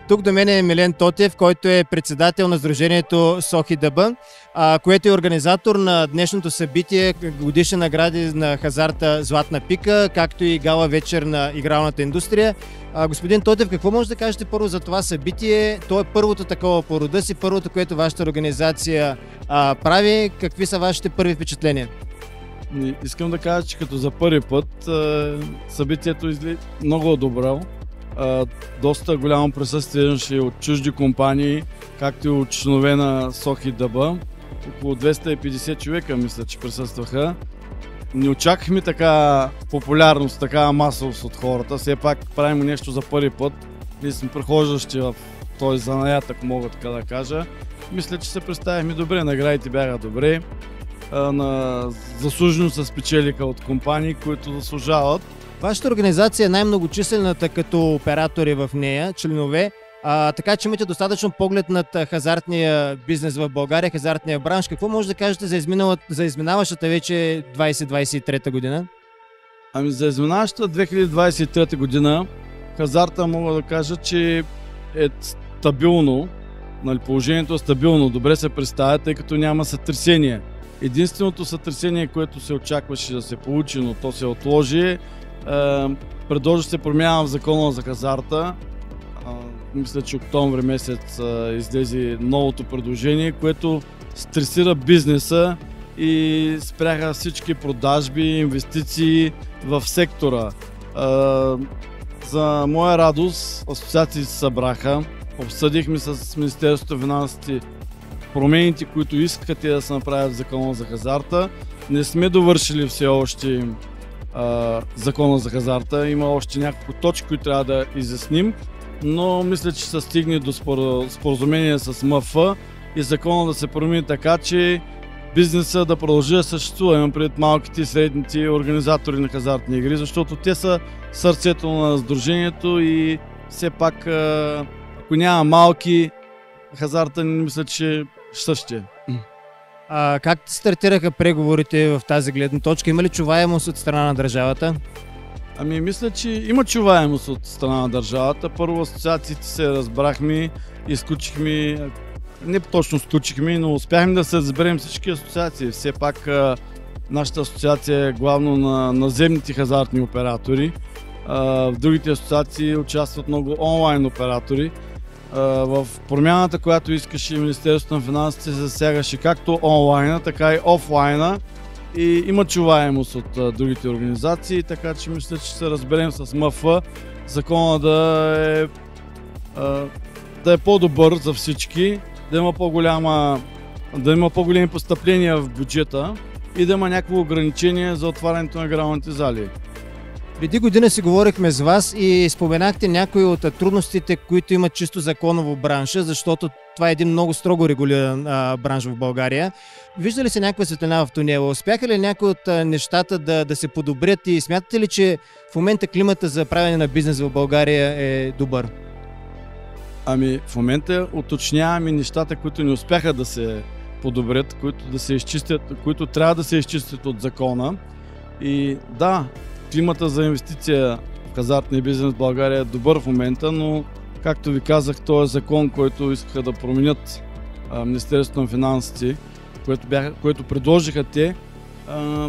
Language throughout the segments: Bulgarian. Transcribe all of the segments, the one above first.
Тук до мен е Милен Тотев, който е председател на сдружението Сохи Дъба, което е организатор на днешното събитие, годишни награди на хазарта Златна пика, както и гала вечер на игралната индустрия. Господин Тотев, какво може да кажете първо за това събитие? То е първото такова по рода си, първото, което вашата организация прави. Какви са вашите първи впечатления? Искам да кажа, че като за първи път събитието много добро. Доста голямо присъствие имаше от чужди компании, както и от членове на Сохи Дъба. Около 250 човека мисля, че присъстваха. Не очаквахме така популярност, така масовост от хората. Все пак правим нещо за първи път. Ние сме прохождащи в този занаят, ако мога така да кажа. Мисля, че се представихме добре, наградите бяха добре. Заслужено се спечелиха от компании, които заслужават. Вашата организация е най-многочислената като оператори в нея, членове, така че имате достатъчно поглед над хазартния бизнес в България, хазартния бранш. Какво може да кажете за изминаващата вече 2023 година? Ами за изминаващата 2023 година хазарта мога да кажа, че е стабилно. Положението е стабилно, добре се представя, тъй като няма сътресение. Единственото сътресение, което се очакваше да се получи, но то се отложи, предложи се промяна в закона за хазарта. Мисля, че октомври месец излезе новото предложение, което стресира бизнеса и спряха всички продажби, инвестиции в сектора. За моя радост, асоциации се събраха, обсъдихме с Министерството на финансите промените, които искаха те да се направят в закона за хазарта. Не сме довършили все още закона за хазарта. Има още няколко точки, които трябва да изясним, но мисля, че се стигне до споразумение с МФ и закона да се промени така, че бизнеса да продължи да съществува. Имам пред малките и средните организатори на хазартни игри, защото те са сърцето на сдружението и все пак, ако няма малки, хазарта не мисля, че същия. Как стартираха преговорите в тази гледна точка? Има ли чуваемост от страна на държавата? Ами мисля, че има чуваемост от страна на държавата. Първо асоциациите се разбрахме, изключихме, не точно изключихме, но успяхме да се разберем всички асоциации. Все пак нашата асоциация е главно на наземните хазартни оператори. В другите асоциации участват много онлайн оператори. В промяната, която искаше Министерството на финансите, се засягаше както онлайна, така и офлайна и има чуваемост от другите организации, така че мисля, че се разберем с МФ закона да е по-добър за всички, да има по-големи постъпления в бюджета и да има някакво ограничение за отварянето на игралните зали. Преди година си говорихме с вас и споменахте някои от трудностите, които имат чисто законово бранша, защото това е един много строго регулиран бранш в България. Вижда ли се някаква светлина в тунела? Успяха ли някои от нещата да се подобрят и смятате ли, че в момента климата за правене на бизнес в България е добър? Ами в момента уточняваме нещата, които не успяха да се подобрят, които да се изчистят, които трябва да се изчистят от закона. И да, климата за инвестиция в хазартния бизнес в България е добър в момента, но както ви казах, този закон, който искаха да променят Министерството на финансите, което предложиха те,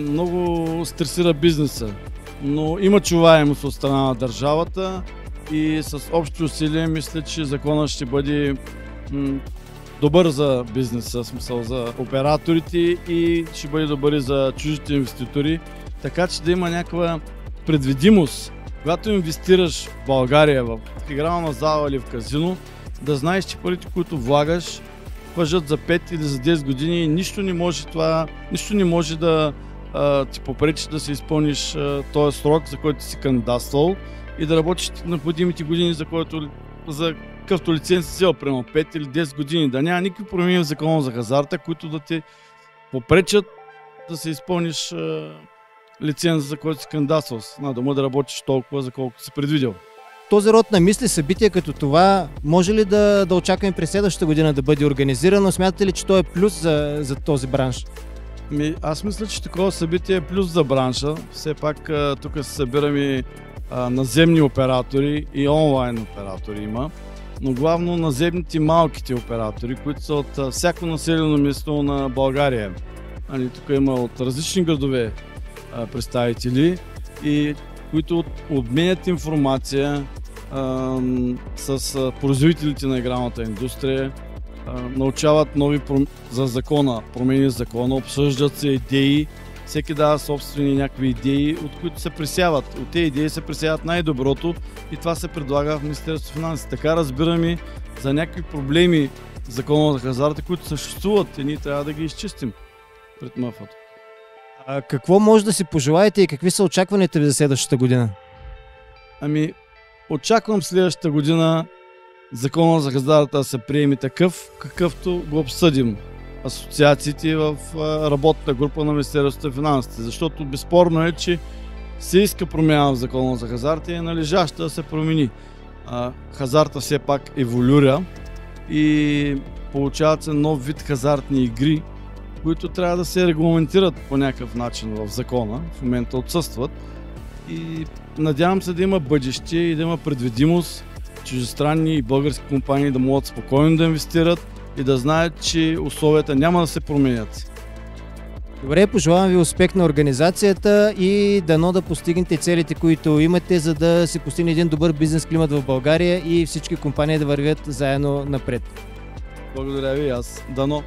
много стресира бизнеса. Но има чуваемост от страна на държавата и с общи усилия мисля, че законът ще бъде добър за бизнеса, в смисъл за операторите и ще бъде добър и за чуждите инвеститори, така че да има някаква предвидимост. Когато инвестираш в България в игрална зала или в казино, да знаеш, че парите, които влагаш, важат за 5 или за 10 години и нищо не може да ти попречи да се изпълниш този срок, за който си кандидатствал и да работиш необходимите години, за какъвто лиценз си взел, примерно 5 или 10 години. Да няма никакви промени в закона за хазарта, които да ти попречат да се изпълниш лиценза, за който си кандидатствал. На дома да работиш толкова, за колкото си предвидел. Този род на мисли, събития като това, може ли да очакваме през следващата година да бъде организирано? Смятате ли, че то е плюс за този бранш? Аз мисля, че такова събитие е плюс за бранша. Все пак тук се събираме наземни оператори и онлайн оператори има. но главно наземните малките оператори, които са от всяко населено място на България. Тук има от различни градове представители и които обменят информация с производителите на игралната индустрия, научават нови за закона, промени в закона, обсъждат се идеи, всеки дава собствени някакви идеи, от които се пресяват. От тези идеи се пресяват най-доброто и това се предлага в Министерството на финансите. Така разбираме за някакви проблеми в закона за хазарта, които съществуват и ние трябва да ги изчистим пред МФ-то. Какво може да си пожелаете и какви са очакванията ви за следващата година? Очаквам следващата година закона за хазарта да се приеме такъв, какъвто го обсъдим асоциациите в работната група на Министерството на финансите. Защото безспорно е, че се иска промяна в закона за хазарта и е належаща да се промени. Хазарта все пак еволюира и получават се нов вид хазартни игри, които трябва да се регламентират по някакъв начин в закона. В момента отсъстват. И надявам се да има бъдеще и да има предвидимост, чуждестранни и български компании да могат спокойно да инвестират и да знаят, че условията няма да се променят. Добре, пожелавам ви успех на организацията и дано да постигнете целите, които имате, за да се постигне един добър бизнес климат в България и всички компании да вървят заедно напред. Благодаря ви, аз. Дано.